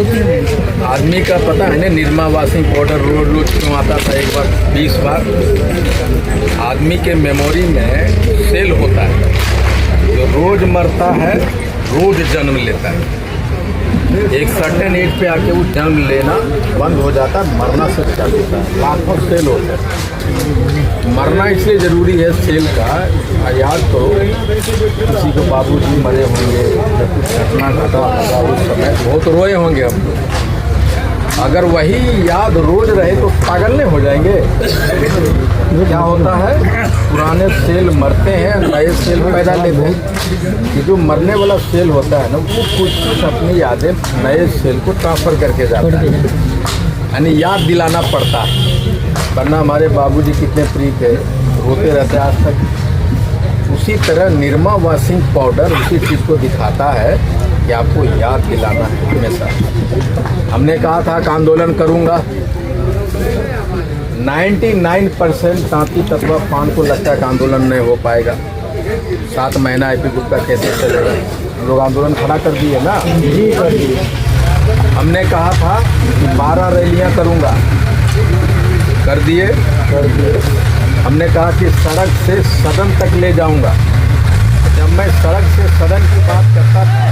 आदमी का पता है ना, निरमा वाशिंग पाउडर रोज रोज क्यों आता था, एक बार 20 बार। आदमी के मेमोरी में सेल होता है, जो रोज मरता है रोज जन्म लेता है। एक सर्टेन एज पे आके वो जन्म लेना बंद हो जाता है, मरना से चालू होता है। लाखों सेल होते हैं। मरना इसलिए ज़रूरी है सेल का, याद करो किसी को बाबूजी मरे होंगे, जब कुछ घटना घटा होगा उस समय बहुत रोए होंगे हम। अगर वही याद रोज रहे तो पागल नहीं हो जाएंगे। क्या होता है, पुराने सेल मरते हैं, नए सेल पैदा लेते हैं। कि जो मरने वाला सेल होता है ना, वो कुछ अपनी यादें नए सेल को ट्रांसफ़र करके जाता है, यानी याद दिलाना पड़ता है। वरना हमारे बाबूजी कितने प्रिय थे, रोते रहते आज तक। उसी तरह निरमा वाशिंग पाउडर उसी चीज़ को दिखाता है कि आपको याद दिलाना है हमेशा। हमने कहा था कि आंदोलन करूंगा, 99% तांती तत्वा पान को लगता है कि आंदोलन नहीं हो पाएगा। 7 महीना एपी गुप्ता कैसे चलेगा। हम लोग आंदोलन खड़ा कर दिए ना जी, कर दिए। हमने कहा था कि 12 रैलियां करूंगा, कर दिए। हमने कहा कि सड़क से सदन तक ले जाऊंगा। जब मैं सड़क से सदन की बात करता था,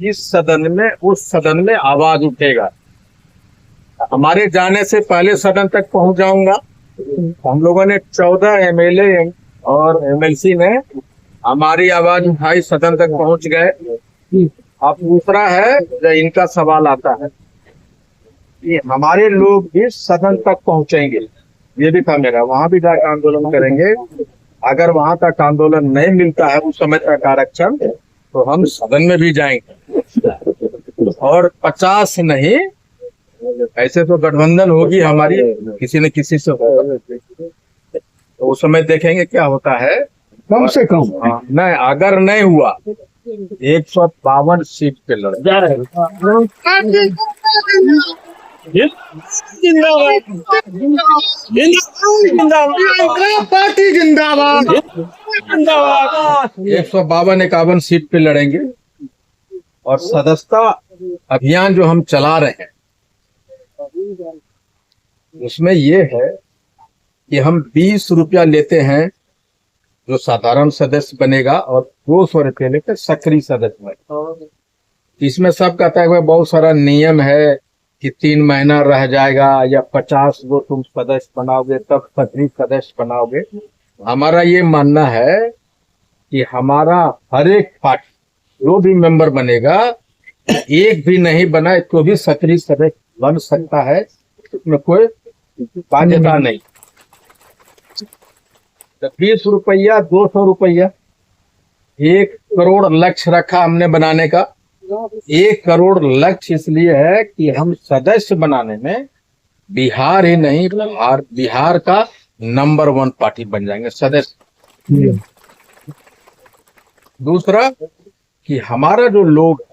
इस सदन में उस सदन में आवाज उठेगा। हमारे जाने से पहले सदन तक पहुंच जाऊंगा। हम लोगों ने 14 एमएलए और एमएलसी ने हमारी आवाज उठाई, सदन तक पहुंच गए। अब दूसरा है, जो इनका सवाल आता है कि हमारे लोग भी सदन तक पहुंचेंगे, ये भी था मेरा, वहां भी जाकर आंदोलन करेंगे। अगर वहां तक आंदोलन नहीं मिलता है उस समय तक आरक्षण, तो हम सदन में भी जाएंगे। और 50 नहीं, ऐसे तो गठबंधन होगी हमारी, किसी न किसी से होगा, तो उस समय देखेंगे क्या होता है। कम से कम नहीं, अगर नहीं हुआ 152 सीट पे लड़ पार्टी जिंदाबाद, 152-51 सीट पे लड़ेंगे। और सदस्यता अभियान जो हम चला रहे हैं, उसमें ये है कि हम 20 रुपया लेते हैं जो साधारण सदस्य बनेगा, और 200 रुपये लेते सक्रिय सदस्य बनेगा। इसमें सब कहता है बहुत सारा नियम है कि 3 महीना रह जाएगा, या 50 गो तुम सदस्य बनाओगे तब सक्रिय सदस्य बनाओगे। हमारा ये मानना है कि हमारा हर एक पार्टी जो भी मेंबर बनेगा, एक भी नहीं बना तो भी सक्रिय सदस्य बन सकता है, इसमें कोई बाध्यता नहीं। 20 रुपया, 200 रुपया, 1 करोड़ लक्ष्य रखा हमने बनाने का। 1 करोड़ लक्ष्य इसलिए है कि हम सदस्य बनाने में बिहार ही नहीं, बिहार का नंबर 1 पार्टी बन जाएंगे सदस्य। दूसरा कि हमारा जो लोग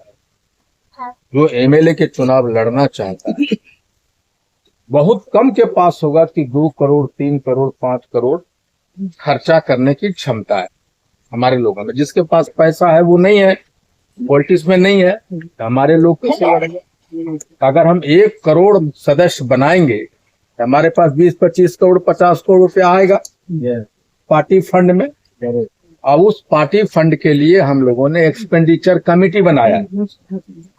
जो एमएलए के चुनाव लड़ना चाहता है, बहुत कम के पास होगा कि 2 करोड़, 3 करोड़, 5 करोड़ खर्चा करने की क्षमता है हमारे लोगों में। जिसके पास पैसा है वो नहीं है, पॉलिटिक्स में नहीं है, तो हमारे लोग कैसे लड़ेंगे। अगर हम 1 करोड़ सदस्य बनाएंगे तो हमारे पास 20-25 करोड़, 50 करोड़ रुपया आएगा पार्टी फंड में। और उस पार्टी फंड के लिए हम लोगों ने एक्सपेंडिचर कमेटी बनाया है।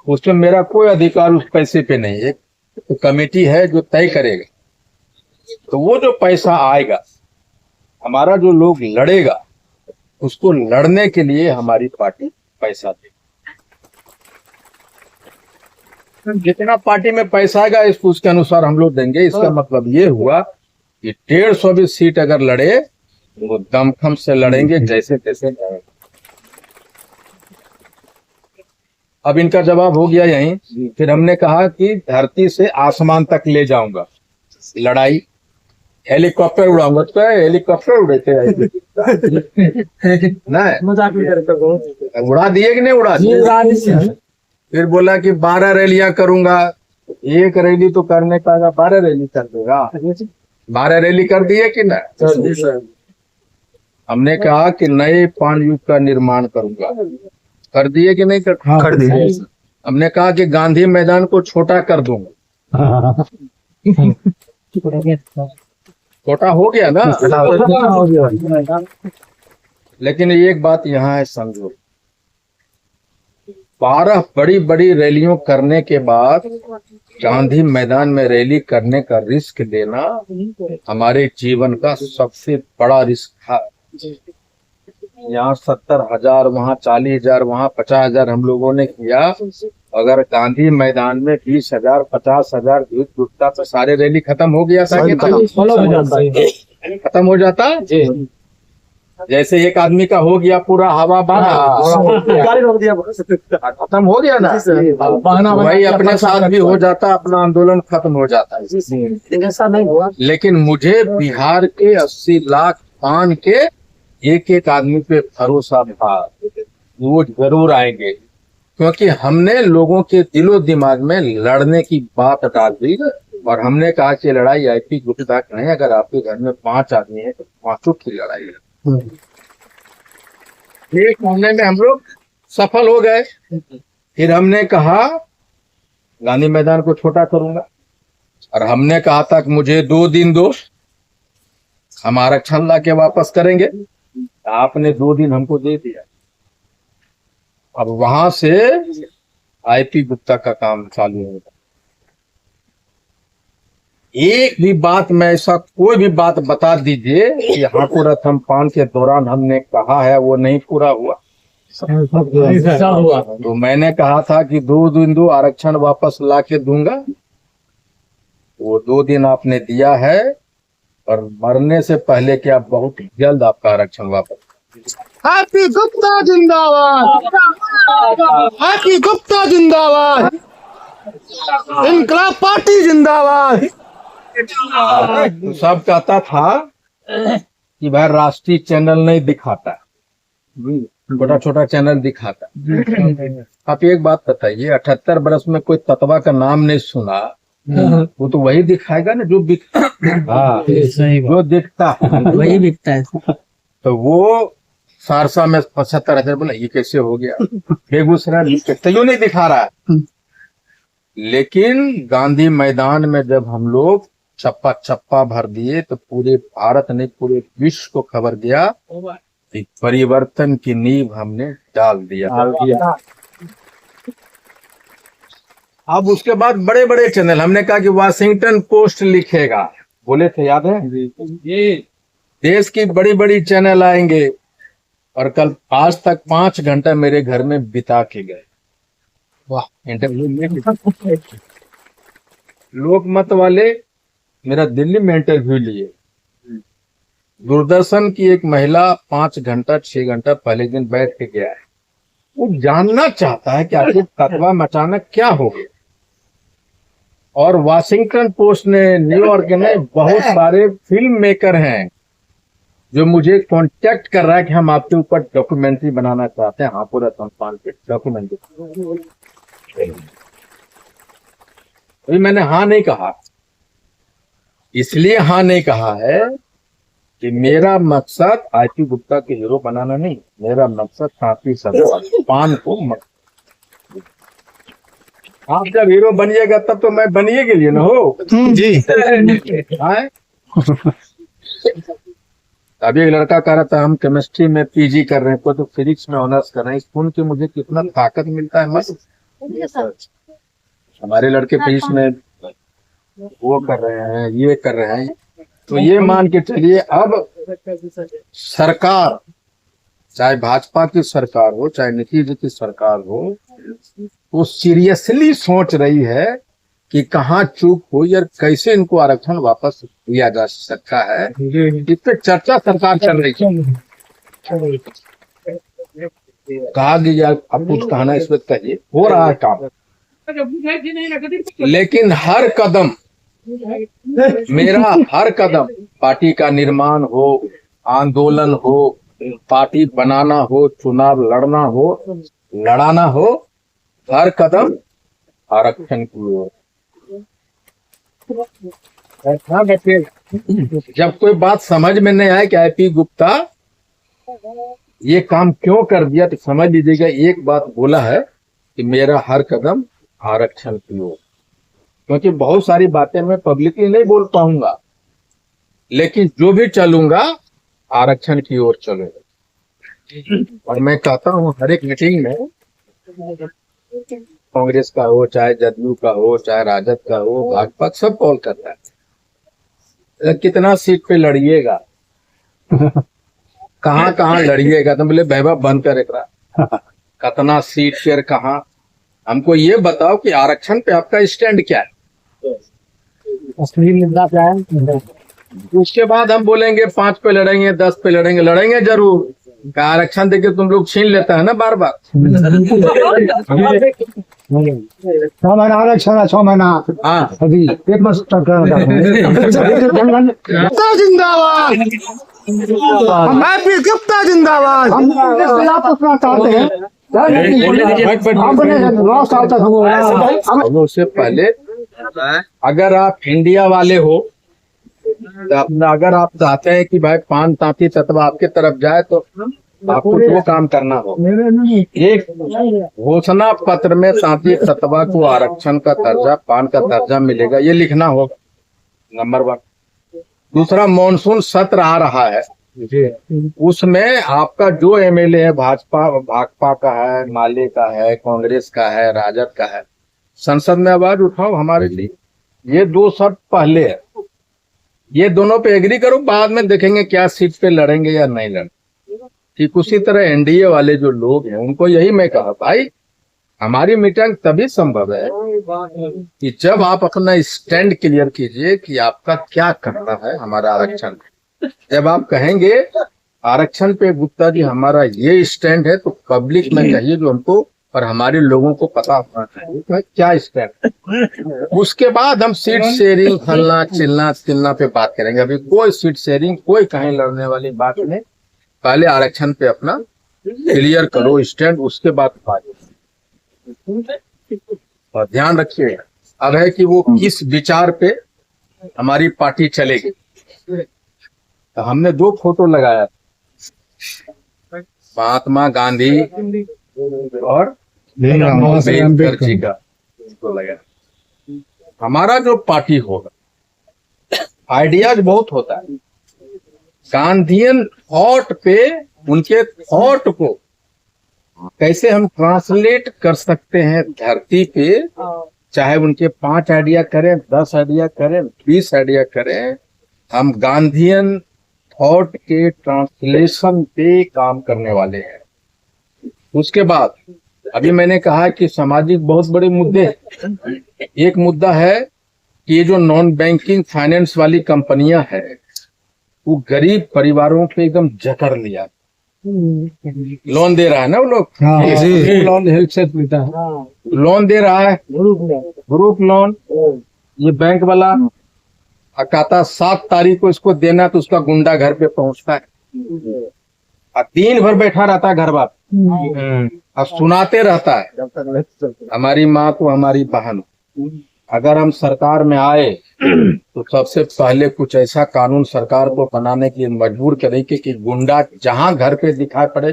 उसमें मेरा कोई अधिकार उस पैसे पे नहीं है, तो कमेटी है जो तय करेगा। तो वो जो पैसा आएगा, हमारा जो लोग लड़ेगा, उसको लड़ने के लिए हमारी पार्टी पैसा देगी। जितना पार्टी में पैसा आएगा उसके अनुसार हम लोग देंगे। इसका मतलब ये हुआ कि 150 सीट अगर लड़े तो दमखम से लड़ेंगे, जैसे तैसे लड़ेंगे। अब इनका जवाब हो गया यहीं। फिर हमने कहा कि धरती से आसमान तक ले जाऊंगा लड़ाई, हेलीकॉप्टर उड़ाऊंगा। तो हेलीकॉप्टर उड़े थे नहीं, उड़ा दिए कि नहीं उड़ा दिए। फिर बोला कि 12 रैलियां करूंगा। 1 रैली तो करने का, 12 रैली कर देगा। 12 रैली कर दिए कि ना। हमने कहा कि नए पान युग का निर्माण करूंगा, कर दिए कि नहीं कर? कर दिए। हमने कहा कि गांधी मैदान को छोटा कर दूंगा, छोटा हो गया ना। लेकिन एक बात यहाँ है, समझो, 12 बड़ी बड़ी रैलियों करने के बाद गांधी मैदान में रैली करने का रिस्क लेना हमारे जीवन का सबसे बड़ा रिस्क था। यहाँ 70,000, वहाँ 40,000, वहाँ 50,000 हम लोगों ने किया। अगर गांधी मैदान में 20,000, 50,000 भीड़ जुटता तो सारे रैली खत्म हो गया था कि खत्म हो जाता। जैसे एक आदमी का हो गया पूरा हवा खत्म हो गया ना, वही अपने साथ भी हो जाता, अपना आंदोलन खत्म हो जाता। ऐसा नहीं हुआ। लेकिन मुझे बिहार के 80 लाख पान के एक एक आदमी पे भरोसा था, वो जरूर आएंगे, क्योंकि हमने लोगों के दिलो दिमाग में लड़ने की बात डाल दी। और हमने कहा कि लड़ाई आईपी गुप्ता की नहीं, अगर आपके घर में 5 आदमी है तो 5 की लड़ाई है। एक महीने में हम लोग सफल हो गए। फिर हमने कहा गांधी मैदान को छोटा करूंगा, और हमने कहा था कि मुझे 2 दिन दो, हम आरक्षण ला के वापस करेंगे। आपने 2 दिन हमको दे दिया। अब वहां से आईपी गुप्ता का काम चालू होगा। एक भी बात में ऐसा कोई भी बात बता दीजिए कि हापुरथम पान के दौरान हमने कहा है वो नहीं पूरा हुआ। तो मैंने कहा था कि 2 दिन दो, आरक्षण वापस ला के दूंगा। वो 2 दिन आपने दिया है, और मरने से पहले क्या बहुत जल्द आपका आरक्षण वापस। आईपी गुप्ता जिंदाबाद, आईपी गुप्ता जिंदाबाद, इनकलाब पार्टी जिंदाबाद। तो सब कहता था कि भाई राष्ट्रीय चैनल नहीं दिखाता, छोटा छोटा चैनल दिखाता। आप एक बात बताइए, 78 बरस में कोई ततवा का नाम नहीं सुना, वो तो वही दिखाएगा ना जो बिकता। हाँ, जो दिखता वही बिकता है। तो वो सहरसा में 75,000 बोला, ये कैसे हो गया? बेगूसराय में क्यों नहीं दिखा रहा है? लेकिन गांधी मैदान में जब हम लोग चप्पा चप्पा भर दिए तो पूरे भारत ने, पूरे विश्व को खबर दिया कि परिवर्तन की नींव हमने डाल दिया। अब उसके बाद बड़े बड़े चैनल, हमने कहा कि वाशिंगटन पोस्ट लिखेगा, बोले थे, याद है? देश की बड़ी बड़ी चैनल आएंगे। और कल आज तक 5 घंटा मेरे घर में बिता के गए। वाह, इंटरव्यू में लोकमत वाले मेरा दिल्ली में इंटरव्यू लिए। दूरदर्शन की एक महिला 5 घंटा 6 घंटा पहले दिन बैठ के गया है। वो जानना चाहता है कि आखिर तत्वा अचानक क्या हो गया। और वाशिंगटन पोस्ट ने, न्यूयॉर्क ने, बहुत सारे फिल्म मेकर हैं जो मुझे कांटेक्ट कर रहा है कि हम आपके ऊपर डॉक्यूमेंट्री बनाना चाहते हैं। हाँ, पूरा पान पे डॉक्यूमेंट्री। अभी मैंने हाँ नहीं कहा, इसलिए हाँ नहीं कहा है कि मेरा मकसद आईपी गुप्ता के हीरो बनाना नहीं, मेरा मकसद 37 पान को आप जब हीरो बनिएगा तब तो मैं बनिए के लिए ना हो जी। अभी एक लड़का कह रहा था हम केमिस्ट्री में पीजी कर रहे हैं, कोई तो फिजिक्स में ऑनर्स कर रहे हैं। सुन के मुझे कितना ताकत मिलता है। मत हमारे लड़के फिजिक्स में वो कर रहे हैं, ये कर रहे हैं। तो ये मान के चलिए, अब सरकार, चाहे भाजपा की सरकार हो, चाहे नीतीश जी की सरकार हो, वो सीरियसली सोच रही है कि कहाँ चूक हुई और कैसे इनको आरक्षण वापस दिया जा सकता है। इस पे चर्चा सरकार कर रही है। कहा गया, अब कुछ कहना इस वक्त कहिए, हो रहा है काम। लेकिन हर कदम, मेरा हर कदम, पार्टी का निर्माण हो, आंदोलन हो, पार्टी बनाना हो, चुनाव लड़ना हो, लड़ाना हो, हर कदम आरक्षण की ओर। जब कोई बात समझ में नहीं आए कि आईपी गुप्ता ये काम क्यों कर दिया, तो समझ लीजिएगा एक बात बोला है कि मेरा हर कदम आरक्षण की ओर, क्योंकि बहुत सारी बातें मैं पब्लिकली नहीं बोल पाऊंगा, लेकिन जो भी चलूंगा आरक्षण की ओर चलूंगा। और मैं कहता हूँ हर एक मीटिंग में, कांग्रेस का हो, चाहे जदयू का हो, चाहे राजद का हो, भाजपा, सब कॉल करता है कितना सीट पे लड़िएगा, कहाँ कहाँ लड़िएगा। तो बोले वैभव बंद कर एक कितना सीट शेयर कहाँ, हमको ये बताओ कि आरक्षण पे आपका स्टैंड क्या है। असली मुद्दा क्या है? उसके बाद हम बोलेंगे 5 पे लड़ेंगे, 10 पे लड़ेंगे, लड़ेंगे जरूर। का आरक्षण देके तुम लोग छीन लेता है ना बार बार। 6 महीना आरक्षण है, 6 महीना। हाँ, अभी एक मास जिंदाबाद, हैप्पी गुप्ता जिंदाबाद। हम पूछना चाहते हैं, उससे पहले अगर आप इंडिया वाले हो तो अपना, अगर आप चाहते हैं कि भाई 5 तांती तत्व आपके तरफ जाए तो आपको वो काम करना हो। एक घोषणा पत्र में तांती तत्व को आरक्षण का दर्जा, 5 का दर्जा मिलेगा, ये लिखना होगा, नंबर 1। दूसरा, मॉनसून सत्र आ रहा है, उसमें आपका जो एमएलए है, भाजपा का है, माले का है, कांग्रेस का है, राजद का है, संसद में आवाज उठाओ हमारे लिए। ये 2 शर्त पहले है, ये दोनों पे एग्री करो, बाद में देखेंगे क्या सीट पे लड़ेंगे या नहीं लड़ेंगे। ठीक उसी तरह एनडीए वाले जो लोग हैं उनको यही मैं कहा, भाई हमारी मीटिंग तभी संभव है कि जब आप अपना स्टैंड क्लियर कीजिए कि आपका क्या करना है हमारा आरक्षण। जब आप कहेंगे आरक्षण पे गुप्ता जी हमारा ये स्टैंड है, तो पब्लिक में कहिए जो हमको और हमारे लोगों को पता होना चाहिए कि क्या स्टैंड। उसके बाद हम सीट शेयरिंग, फलना चिलना पे बात करेंगे। अभी कोई सीट शेयरिंग, कोई कहीं लड़ने वाली बात नहीं। पहले आरक्षण पे अपना क्लियर करो स्टैंड, उसके बाद बात। और ध्यान रखिए, अब है कि वो किस विचार पे हमारी पार्टी चलेगी। तो हमने 2 फोटो लगाया, महात्मा गांधी और अम्बेडकर जी का फोटो लगाया। हमारा जो पार्टी होगा, आइडियाज बहुत होता है, गांधीयन थॉट पे, उनके थॉट को कैसे हम ट्रांसलेट कर सकते हैं धरती पे, चाहे उनके 5 आइडिया करें, 10 आइडिया करें, 20 आइडिया करें, हम गांधीयन थॉट के ट्रांसलेशन पे काम करने वाले हैं। उसके बाद अभी मैंने कहा कि सामाजिक बहुत बड़े मुद्दे हैं। एक मुद्दा है कि ये जो नॉन बैंकिंग फाइनेंस वाली कंपनियां है, वो गरीब परिवारों पे एकदम जकड़ लिया। लोन दे रहा है ना वो लोग, लोन हेल्प से मिलता है, लोन दे रहा है, ग्रुप लोन। ये बैंक वाला कहता 7 तारीख को इसको देना, तो उसका गुंडा घर पे पहुंचता है और दिन भर बैठा रहता है घर बार, और सुनाते रहता है हमारी माँ को, हमारी बहन। अगर हम सरकार में आए तो सबसे पहले कुछ ऐसा कानून सरकार को बनाने के लिए मजबूर करेंगे कि गुंडा जहाँ घर पे दिखाई पड़े,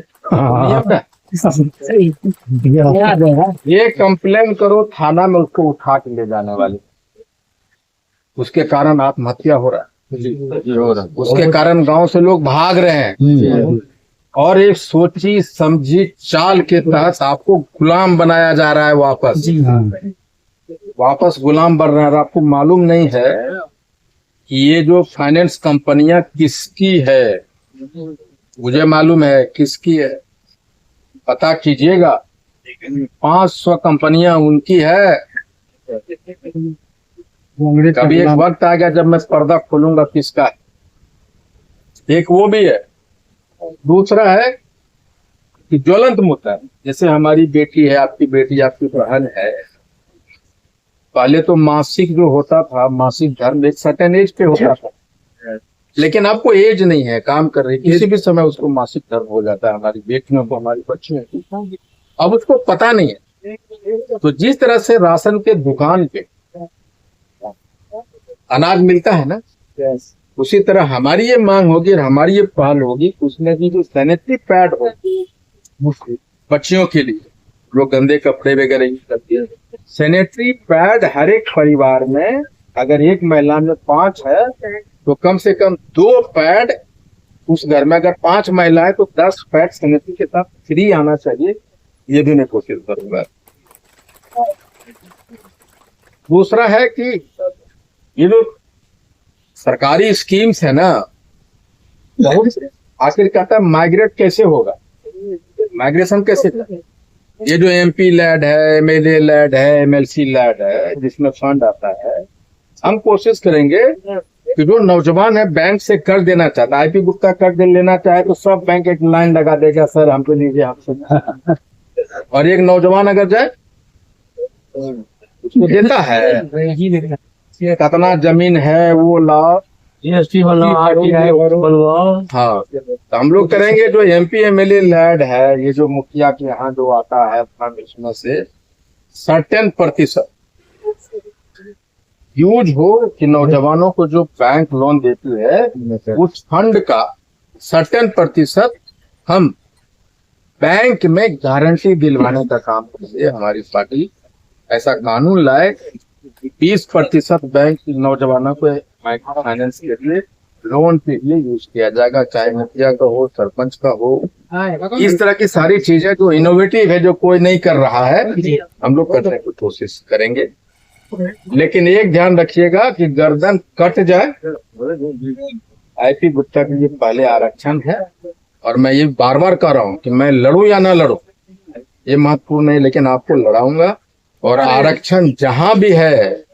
ये कंप्लेन करो थाना में, उसको उठा के ले जाने वाले। उसके कारण आत्महत्या हो रहा है, उसके कारण गांव से लोग भाग रहे हैं, और एक सोची समझी चाल के तहत आपको गुलाम बनाया जा रहा है। वापस गुलाम बन रहा है। आपको मालूम नहीं है कि ये जो फाइनेंस कंपनियां किसकी है, मुझे मालूम है किसकी है, पता कीजिएगा। 500 कंपनियां उनकी है। कभी एक वक्त आ गया जब मैं पर्दा खोलूंगा किसका है। एक वो भी है। दूसरा है कि ज्वलंत मुद्दा, जैसे हमारी बेटी है, आपकी बेटी, आपकी बहन है। पहले तो मासिक जो होता था, मासिक धर्म एक सर्टेन एज पे होता था, लेकिन आपको एज नहीं है, काम कर रही, किसी भी समय उसको मासिक धर्म हो जाता है। हमारी बेटियों को, हमारी बच्चियों, अब उसको पता नहीं है। तो जिस तरह से राशन के दुकान पे अनाज मिलता है ना, उसी तरह हमारी ये मांग होगी और हमारी ये पहल होगी, उसमें भी जो सैनिटरी पैड होगी बच्चियों के लिए, लोग गंदे कपड़े वगैरह यूज करती है, सैनिटरी पैड हर एक परिवार में, अगर एक महिला में 5 है तो कम से कम 2 पैड उस घर में, अगर 5 महिलाएं तो 10 पैड सैनिटरी के साथ फ्री आना चाहिए। ये भी मैं कोशिश करूंगा। दूसरा है कि ये जो सरकारी स्कीम्स है ना, बहुत आखिर कहता है माइग्रेट कैसे होगा, माइग्रेशन कैसे होगा? ये जो MP लैड है, MLA लैड है, MLC लैड है, जिसमें फंड आता है, हम कोशिश करेंगे कि जो नौजवान है बैंक से कर्ज देना चाहता है, IP गुप्ता कर्ज लेना चाहे तो सब बैंक एक लाइन लगा देगा, सर हमको लीजिए आपसे। और एक नौजवान अगर जाए उसको देता है, कितना जमीन है वो लाओ, GST वाला RTI बनवाओ। हाँ, तो हम लोग करेंगे जो MP MLA लैड है, ये जो मुखिया के यहाँ जो आता है फंड, इसमें से सर्टेन % यूज हो कि नौजवानों को जो बैंक लोन देती है उस फंड का सर्टेन % हम बैंक में गारंटी दिलवाने का काम करेंगे। हमारी पार्टी ऐसा कानून लाए 20% बैंक नौजवानों को माइक्रो फाइनेंस के लिए लोन के लिए यूज किया जाएगा, चाहे मुखिया का हो, सरपंच का हो। इस तरह की सारी चीजें जो इनोवेटिव है, जो कोई नहीं कर रहा है, हम लोग करने की कोशिश करेंगे। लेकिन एक ध्यान रखिएगा कि गर्दन कट जाए, IP गुप्ता के लिए पहले आरक्षण है, और मैं ये बार बार कह रहा हूँ कि मैं लड़ूं या ना लड़ूं ये महत्वपूर्ण नहीं, लेकिन आपको लड़ाऊंगा। और आरक्षण जहां भी है,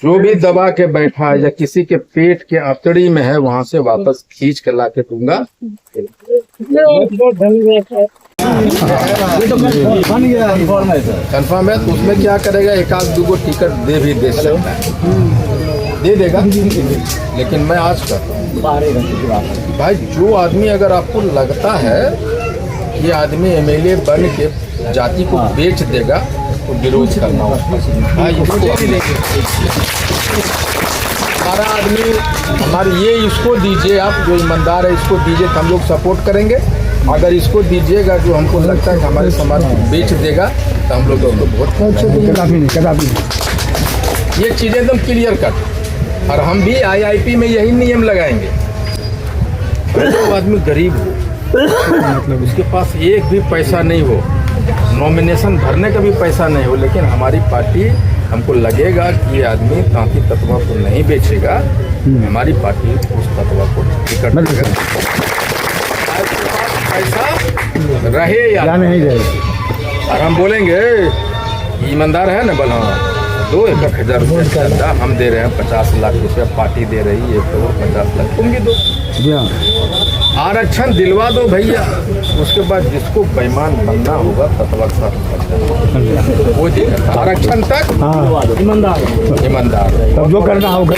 जो भी दबा के बैठा है या किसी के पेट के अतड़ी में है, वहां से वापस खींच के ला के दूंगा। कंफर्म है तो उसमें क्या करेगा, 1-2 टिकट दे सकता है, दे देगा। लेकिन मैं आज कहता हूँ भाई, जो आदमी, अगर आपको लगता है कि आदमी MLA बन के जाति को बेच देगा तो विरोध करना भाई, हमारा आदमी, हमारे ये इसको दीजिए, आप जो ईमानदार है इसको दीजिए तो हम लोग सपोर्ट करेंगे। अगर इसको दीजिएगा जो हमको लगता है कि हमारे समाज को बेच देगा तो हम लोग उसको बहुत कदापि ये चीजें एकदम क्लियर कट। और हम भी IIP में यही नियम लगाएंगे, जो आदमी गरीब हो, मतलब उसके पास एक भी पैसा नहीं हो, नॉमिनेशन भरने का भी पैसा नहीं हो, लेकिन हमारी पार्टी, हमको लगेगा कि ये आदमी तांती तत्वा को नहीं बेचेगा, हमारी पार्टी उस तत्वा को टिकट देगा। पैसा रहे या नहीं रहे, और हम बोलेंगे ईमानदार है ना, बल 2-1,000 रुपया हम दे रहे हैं, 50 लाख रुपया पार्टी दे रही है, 1 करोड़ 50 लाख तुम भी दो, आरक्षण दिलवा दो भैया। उसके बाद जिसको बेईमान बनना होगा तत्वा का वो देगा, आरक्षण तक ईमानदार तब जो करना होगा।